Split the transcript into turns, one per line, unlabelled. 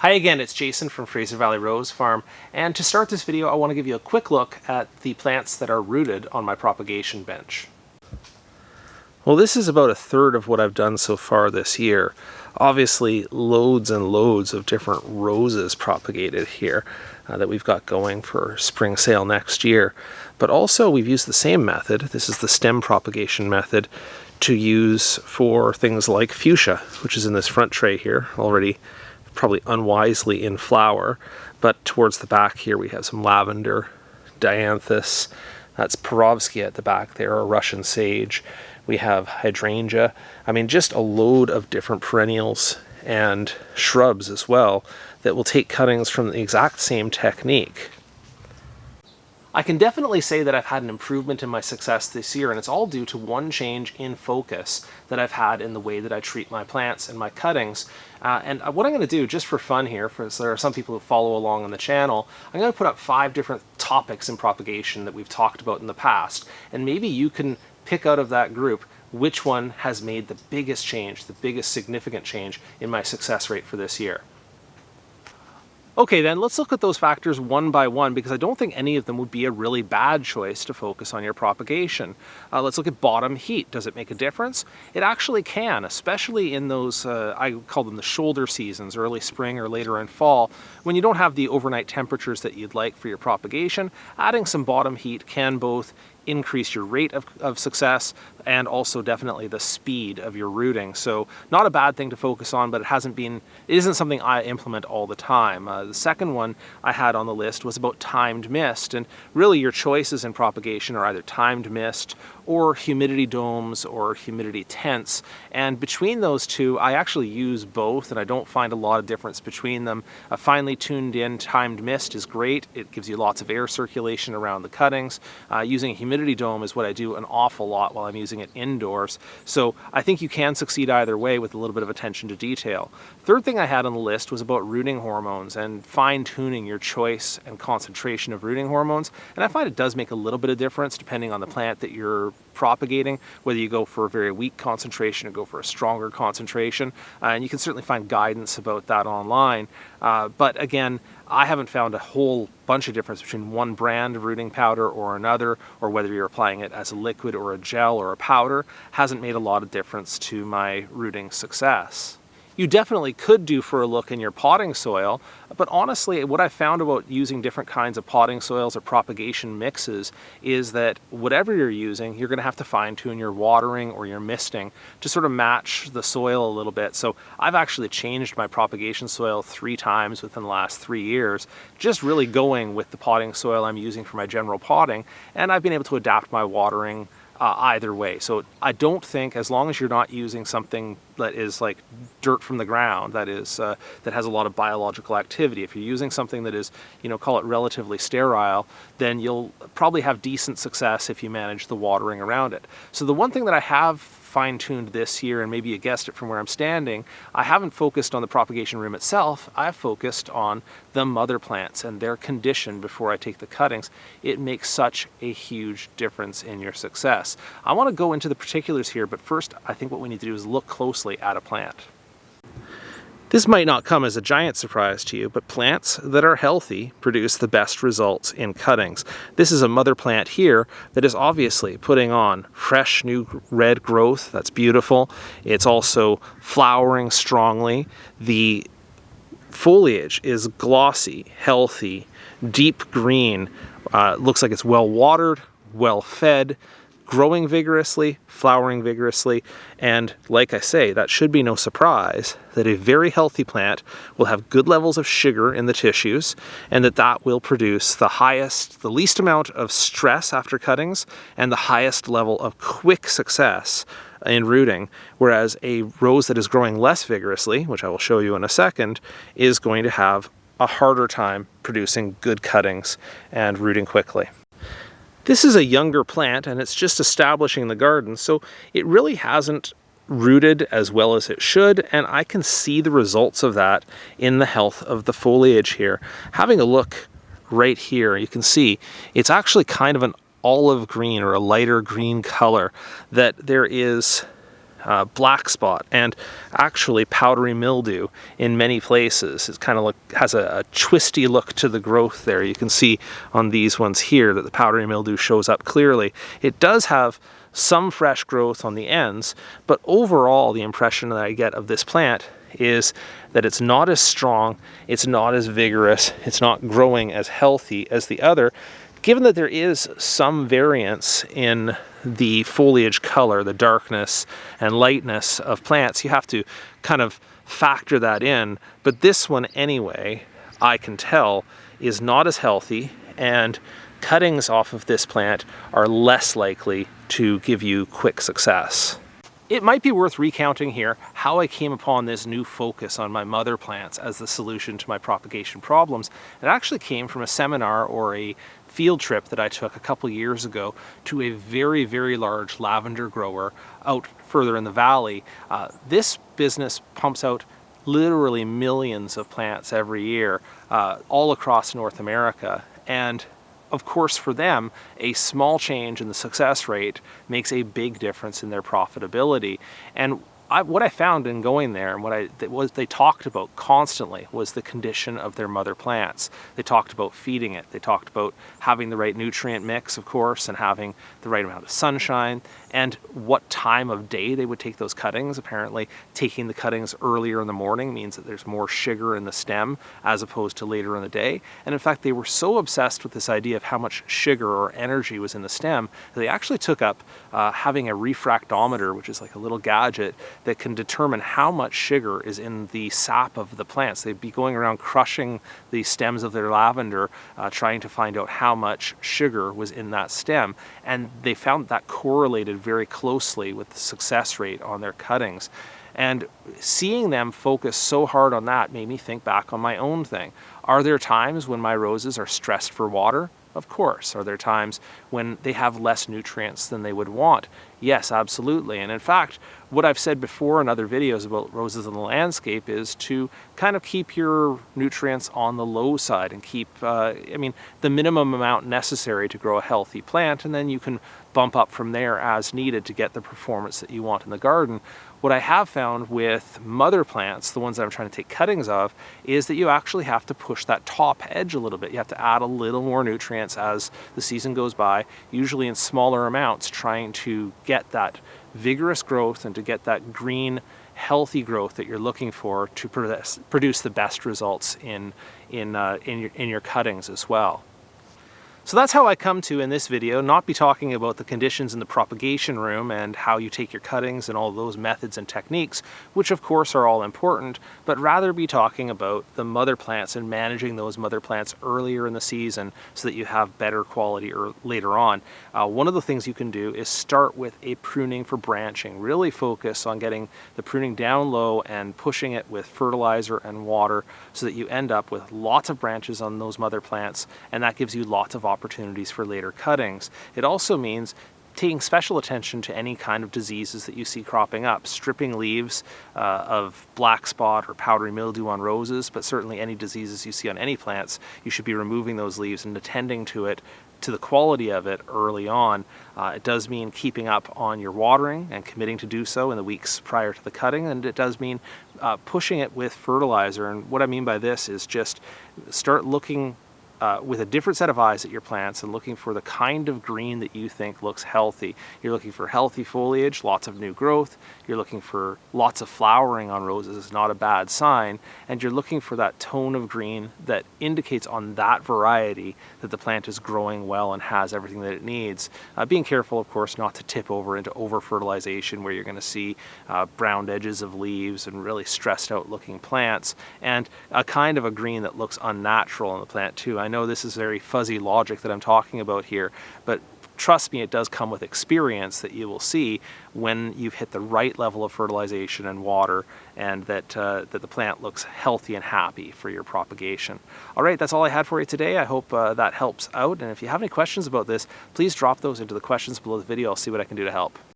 Hi again, it's Jason from Fraser Valley Rose Farm, and to start this video I want to give you a quick look at the plants that are rooted on my propagation bench. Well, this is about a third of what I've done so far this year. Obviously loads and loads of different roses propagated here that we've got going for spring sale next year. But also we've used the same method, this is the stem propagation method, to use for things like fuchsia, which is in this front tray here already, probably unwisely in flower, but towards the back here we have some lavender, dianthus, that's Perovsky at the back there, or Russian sage. We have hydrangea. I mean, just a load of different perennials and shrubs as well that will take cuttings from the exact same technique. I can definitely say that I've had an improvement in my success this year, and it's all due to one change in focus that I've had in the way that I treat my plants and my cuttings. And what I'm going to do, just for fun here, so there are some people who follow along on the channel, I'm going to put up 5 different topics in propagation that we've talked about in the past, and maybe you can pick out of that group which one has made the biggest change, the biggest significant change in my success rate for this year. Okay then, let's look at those factors one by one, because I don't think any of them would be a really bad choice to focus on your propagation. Let's look at bottom heat. Does it make a difference? It actually can, especially in those, I call them the shoulder seasons, early spring or later in fall, when you don't have the overnight temperatures that you'd like for your propagation. Adding some bottom heat can both increase your rate of success and also definitely the speed of your rooting. So not a bad thing to focus on, but it isn't something I implement all the time. The second one I had on the list was about timed mist, and really your choices in propagation are either timed mist or humidity domes or humidity tents, and between those two I actually use both, and I don't find a lot of difference between them. A finely tuned in timed mist is great. It gives you lots of air circulation around the cuttings. Using a humidity dome is what I do an awful lot while I'm using it indoors, so I think you can succeed either way with a little bit of attention to detail. Third thing I had on the list was about rooting hormones and fine-tuning your choice and concentration of rooting hormones, and I find it does make a little bit of difference depending on the plant that you're propagating, whether you go for a very weak concentration or go for a stronger concentration, and you can certainly find guidance about that online. But again, I haven't found a whole bunch of difference between one brand of rooting powder or another, or whether you're applying it as a liquid or a gel or a powder. Hasn't made a lot of difference to my rooting success. You definitely could do for a look in your potting soil, but honestly what I've found about using different kinds of potting soils or propagation mixes is that whatever you're using, you're going to have to fine-tune your watering or your misting to sort of match the soil a little bit. So I've actually changed my propagation soil 3 times within the last 3 years, just really going with the potting soil I'm using for my general potting, and I've been able to adapt my watering either way. So I don't think, as long as you're not using something that is like dirt from the ground, that is that has a lot of biological activity, if you're using something that is, call it relatively sterile, then you'll probably have decent success if you manage the watering around it. So the one thing that I have fine-tuned this year, and maybe you guessed it from where I'm standing, I haven't focused on the propagation room itself. I've focused on the mother plants and their condition before I take the cuttings. It makes such a huge difference in your success. I want to go into the particulars here, but first I think what we need to do is look closely at a plant. This might not come as a giant surprise to you, but plants that are healthy produce the best results in cuttings. This is a mother plant here that is obviously putting on fresh new red growth. That's beautiful. It's also flowering strongly. The foliage is glossy, healthy, deep green. Looks like it's well watered, well fed, growing vigorously, flowering vigorously, and like I say, that should be no surprise that a very healthy plant will have good levels of sugar in the tissues, and that will produce the least amount of stress after cuttings and the highest level of quick success in rooting, whereas a rose that is growing less vigorously, which I will show you in a second, is going to have a harder time producing good cuttings and rooting quickly. This is a younger plant and it's just establishing the garden, so it really hasn't rooted as well as it should, and I can see the results of that in the health of the foliage here. Having a look right here, you can see it's actually kind of an olive green or a lighter green color, that there is black spot and actually powdery mildew in many places. It kind of has a twisty look to the growth there. You can see on these ones here that the powdery mildew shows up clearly. It does have some fresh growth on the ends, but overall the impression that I get of this plant is that it's not as strong, it's not as vigorous, it's not growing as healthy as the other. Given that there is some variance in the foliage color, the darkness and lightness of plants, you have to kind of factor that in. But this one anyway, I can tell, is not as healthy, and cuttings off of this plant are less likely to give you quick success. It might be worth recounting here how I came upon this new focus on my mother plants as the solution to my propagation problems. It actually came from a seminar or a field trip that I took a couple years ago to a very, very large lavender grower out further in the valley. This business pumps out literally millions of plants every year all across North America. And of course, for them, a small change in the success rate makes a big difference in their profitability. And what I found in going there, and what they talked about constantly, was the condition of their mother plants. They talked about feeding it. They talked about having the right nutrient mix, of course, and having the right amount of sunshine, and what time of day they would take those cuttings. Apparently, taking the cuttings earlier in the morning means that there's more sugar in the stem as opposed to later in the day. And in fact, they were so obsessed with this idea of how much sugar or energy was in the stem that they actually took up having a refractometer, which is like a little gadget that can determine how much sugar is in the sap of the plants. They'd be going around crushing the stems of their lavender, trying to find out how much sugar was in that stem. And they found that correlated very closely with the success rate on their cuttings. And seeing them focus so hard on that made me think back on my own thing. Are there times when my roses are stressed for water? Of course. Are there times when they have less nutrients than they would want? Yes, absolutely. And in fact, what I've said before in other videos about roses in the landscape is to kind of keep your nutrients on the low side and keep, the minimum amount necessary to grow a healthy plant, and then you can bump up from there as needed to get the performance that you want in the garden. What I have found with mother plants, the ones that I'm trying to take cuttings of, is that you actually have to push that top edge a little bit. You have to add a little more nutrients as the season goes by, usually in smaller amounts, trying to get that vigorous growth and to get that green, healthy growth that you're looking for to produce the best results in your cuttings as well. So that's how I come to, in this video, not be talking about the conditions in the propagation room and how you take your cuttings and all those methods and techniques, which of course are all important, but rather be talking about the mother plants and managing those mother plants earlier in the season so that you have better quality later on. One of the things you can do is start with a pruning for branching. Really focus on getting the pruning down low and pushing it with fertilizer and water so that you end up with lots of branches on those mother plants, and that gives you lots of opportunities for later cuttings. It also means taking special attention to any kind of diseases that you see cropping up, stripping leaves of black spot or powdery mildew on roses, but certainly any diseases you see on any plants, you should be removing those leaves and attending to it, to the quality of it early on. It does mean keeping up on your watering and committing to do so in the weeks prior to the cutting, and it does mean pushing it with fertilizer. And what I mean by this is just start looking with a different set of eyes at your plants and looking for the kind of green that you think looks healthy. You're looking for healthy foliage, lots of new growth. You're looking for lots of flowering on roses, is not a bad sign. And you're looking for that tone of green that indicates on that variety that the plant is growing well and has everything that it needs. Being careful, of course, not to tip over into over-fertilization where you're going to see browned edges of leaves and really stressed out looking plants, and a kind of a green that looks unnatural in the plant too. I know this is very fuzzy logic that I'm talking about here, but trust me, it does come with experience that you will see when you've hit the right level of fertilization and water, and that the plant looks healthy and happy for your propagation. All right, that's all I had for you today. I hope that helps out, and if you have any questions about this, please drop those into the questions below the video. I'll see what I can do to help.